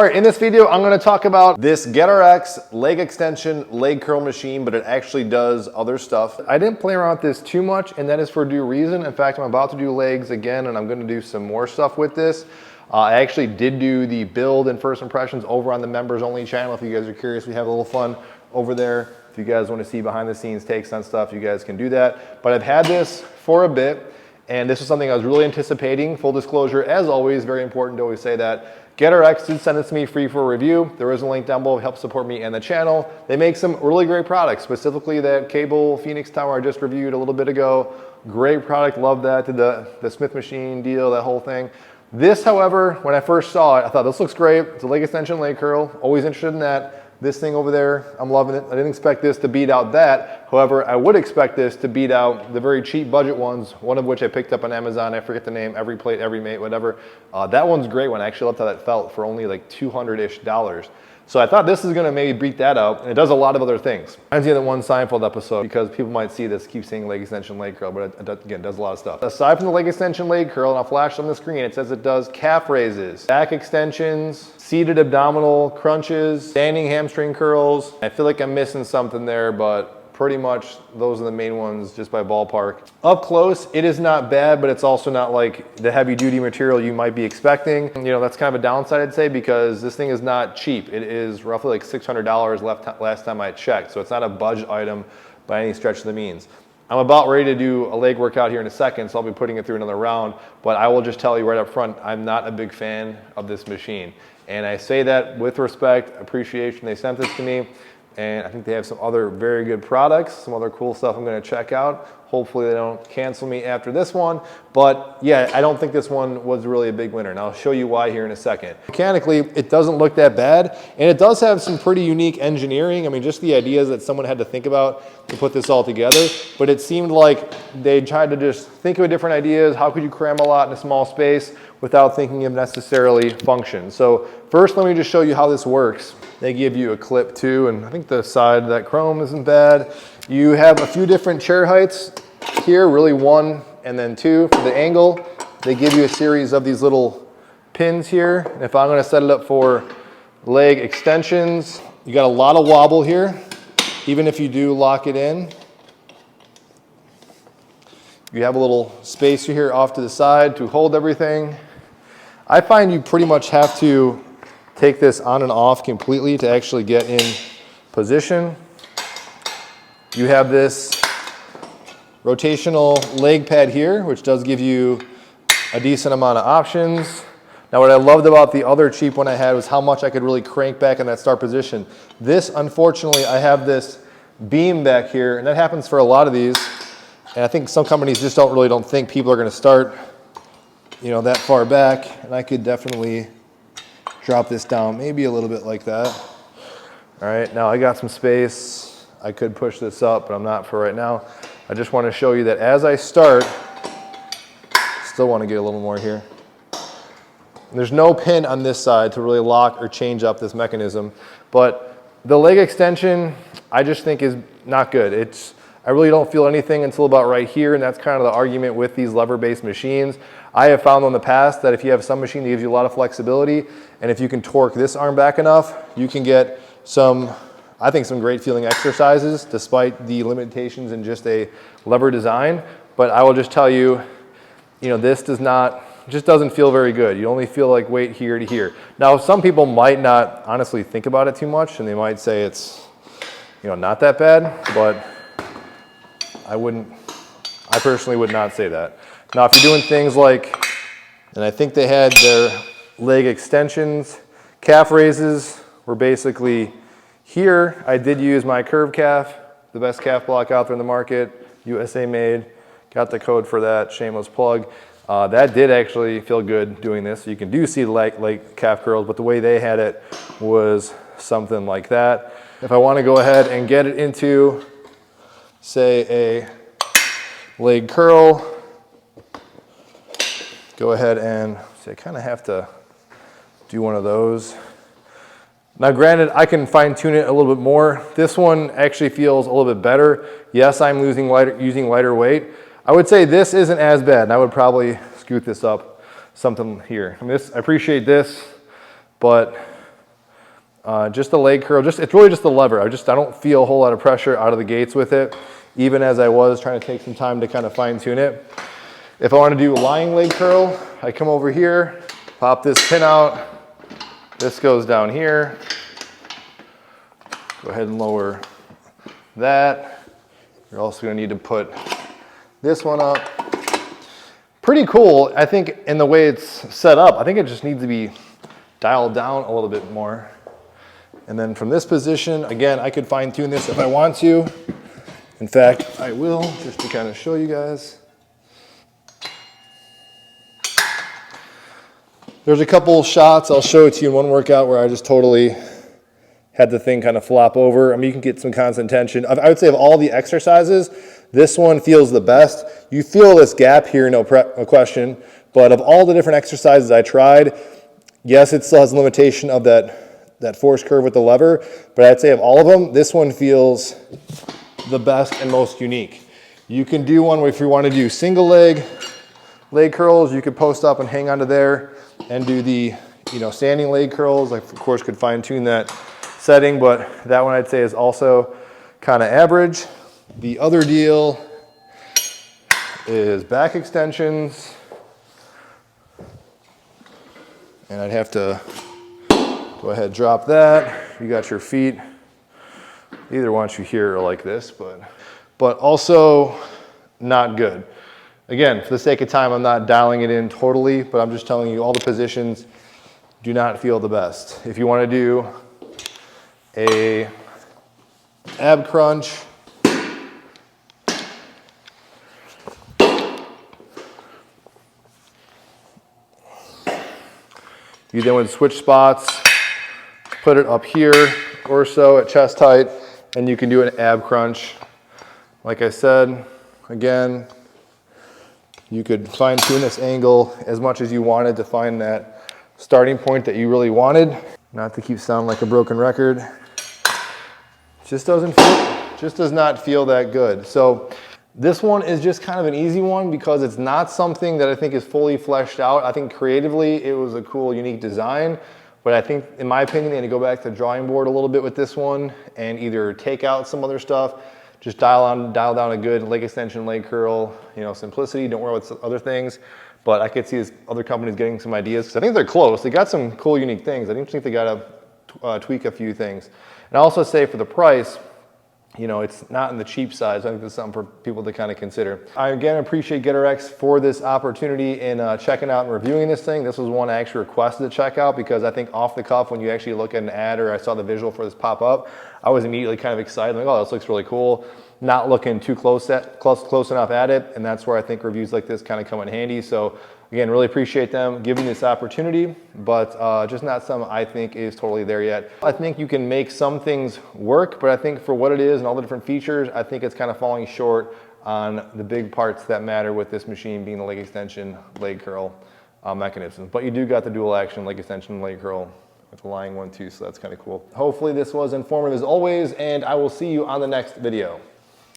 All right, in this video, I'm gonna talk about this GetRx leg extension, leg curl machine, but it actually does other stuff. I didn't play around with this too much, and that is for due reason. In fact, I'm about to do legs again, and I'm gonna do some more stuff with this. I actually did do the build and first impressions over on the members only channel. If you guys are curious, we have a little fun over there. If you guys wanna see behind the scenes takes on stuff, you guys can do that. But I've had this for a bit, and this is something I was really anticipating. Full disclosure, as always, very important to always say that. GetRx did send this to me free for a review. There is a link down below to help support me and the channel. They make some really great products, specifically that cable Phoenix tower I just reviewed a little bit ago. Great product, love that. Did the Smith machine deal, that whole thing. This, however, when I first saw it, I thought this looks great. It's a leg extension, leg curl. Always interested in that. This thing over there, I'm loving it. I didn't expect this to beat out that. However, I would expect this to beat out the very cheap budget ones, one of which I picked up on Amazon. I forget the name, Every Plate, Every Mate, whatever. That one's a great one. I actually loved how that felt for only like $200-ish. So I thought this is gonna maybe beat that out, and it does a lot of other things. Reminds me of the one Seinfeld episode, because people might see this, keep saying leg extension, leg curl, but again, it does a lot of stuff. Aside from the leg extension, leg curl, and I'll flash on the screen, it says it does calf raises, back extensions, seated abdominal crunches, standing hamstring curls. I feel like I'm missing something there, but pretty much those are the main ones just by ballpark. Up close, it is not bad, but it's also not like the heavy duty material you might be expecting. You know, that's kind of a downside, I'd say, because this thing is not cheap. It is roughly like $600 last time I checked. So it's not a budget item by any stretch of the means. I'm about ready to do a leg workout here in a second, so I'll be putting it through another round, but I will just tell you right up front, I'm not a big fan of this machine. And I say that with respect, appreciation. They sent this to me, and I think they have some other very good products, some other cool stuff I'm gonna check out. Hopefully they don't cancel me after this one. But yeah, I don't think this one was really a big winner, and I'll show you why here in a second. Mechanically, it doesn't look that bad, and it does have some pretty unique engineering. I mean, just the ideas that someone had to think about to put this all together. But it seemed like they tried to just think of different ideas. How could you cram a lot in a small space without thinking of necessarily function? So first, let me just show you how this works. They give you a clip too, and I think the side of that chrome isn't bad. You have a few different chair heights here, really one and then two for the angle. They give you a series of these little pins here. And if I'm gonna set it up for leg extensions, you got a lot of wobble here, even if you do lock it in. You have a little space here off to the side to hold everything. I find you pretty much have to take this on and off completely to actually get in position. You have this rotational leg pad here, which does give you a decent amount of options. Now, what I loved about the other cheap one I had was how much I could really crank back in that start position. This, unfortunately, I have this beam back here, and that happens for a lot of these. And I think some companies just don't think people are gonna start, you know, that far back. And I could definitely drop this down maybe a little bit like that. All right, now I got some space. I could push this up, but I'm not for right now. I just want to show you that as I start, still want to get a little more here. There's no pin on this side to really lock or change up this mechanism, but the leg extension, I just think is not good. I really don't feel anything until about right here, and that's kind of the argument with these lever-based machines. I have found in the past that if you have some machine that gives you a lot of flexibility, and if you can torque this arm back enough, you can get some, I think, some great feeling exercises despite the limitations in just a lever design. But I will just tell you, you know, this just doesn't feel very good. You only feel like weight here to here. Now, some people might not honestly think about it too much, and they might say it's, you know, not that bad, but I personally would not say that. Now, if you're doing things like, and I think they had their leg extensions, calf raises were basically here. I did use my curved calf, the best calf block out there in the market, USA made. Got the code for that, shameless plug. That did actually feel good doing this. You can see the leg calf curls, but the way they had it was something like that. If I want to go ahead and get it into, say, a leg curl, go ahead and, see, I kind of have to do one of those. Now, granted, I can fine tune it a little bit more. This one actually feels a little bit better. Yes, I'm using lighter weight. I would say this isn't as bad, and I would probably scoot this up something here. I mean, I appreciate this, but Just the leg curl, it's really just the lever. I don't feel a whole lot of pressure out of the gates with it, even as I was trying to take some time to kind of fine tune it. If I want to do a lying leg curl, I come over here, pop this pin out. This goes down here. Go ahead and lower that. You're also going to need to put this one up. Pretty cool, I think, in the way it's set up. I think it just needs to be dialed down a little bit more. And then from this position, again, I could fine tune this if I want to. In fact, I will, just to kind of show you guys. There's a couple shots I'll show it to you in one workout where I just totally had the thing kind of flop over. I mean, you can get some constant tension. I would say of all the exercises, this one feels the best. You feel this gap here, no question, but of all the different exercises I tried, yes, it still has a limitation of that force curve with the lever, but I'd say of all of them, this one feels the best and most unique. You can do one where if you want to do single leg curls, you could post up and hang onto there and do the standing leg curls. I, of course, could fine tune that setting, but that one I'd say is also kind of average. The other deal is back extensions. And I'd have to go ahead, drop that. You got your feet. Either ones you hear are like this, but also not good. Again, for the sake of time, I'm not dialing it in totally, but I'm just telling you all the positions do not feel the best. If you want to do a ab crunch, you then would switch spots, put it up here or so at chest height, and you can do an ab crunch. Like I said, again, you could fine tune this angle as much as you wanted to find that starting point that you really wanted. Not to keep sounding like a broken record. Just does not feel that good. So this one is just kind of an easy one because it's not something that I think is fully fleshed out. I think creatively it was a cool, unique design, but I think, in my opinion, they need to go back to the drawing board a little bit with this one and either take out some other stuff, just dial down a good leg extension, leg curl, simplicity. Don't worry about other things. But I could see these other companies getting some ideas because I think they're close. They got some cool, unique things. I think they got to tweak a few things. And I also say for the price, it's not in the cheap side, so I think this is something for people to kind of consider. I again appreciate GetRx for this opportunity in checking out and reviewing this thing. This was one I actually requested to check out because I think off the cuff, when you actually look at an ad or I saw the visual for this pop up, I was immediately kind of excited, like, oh, this looks really cool. Not looking too close enough at it, and that's where I think reviews like this kind of come in handy. So again, really appreciate them giving this opportunity, but just not something I think is totally there yet. I think you can make some things work, but I think for what it is and all the different features, I think it's kind of falling short on the big parts that matter with this machine being the leg extension, leg curl mechanism. But you do got the dual action leg extension, leg curl with the lying one too, so that's kind of cool. Hopefully this was informative as always, and I will see you on the next video.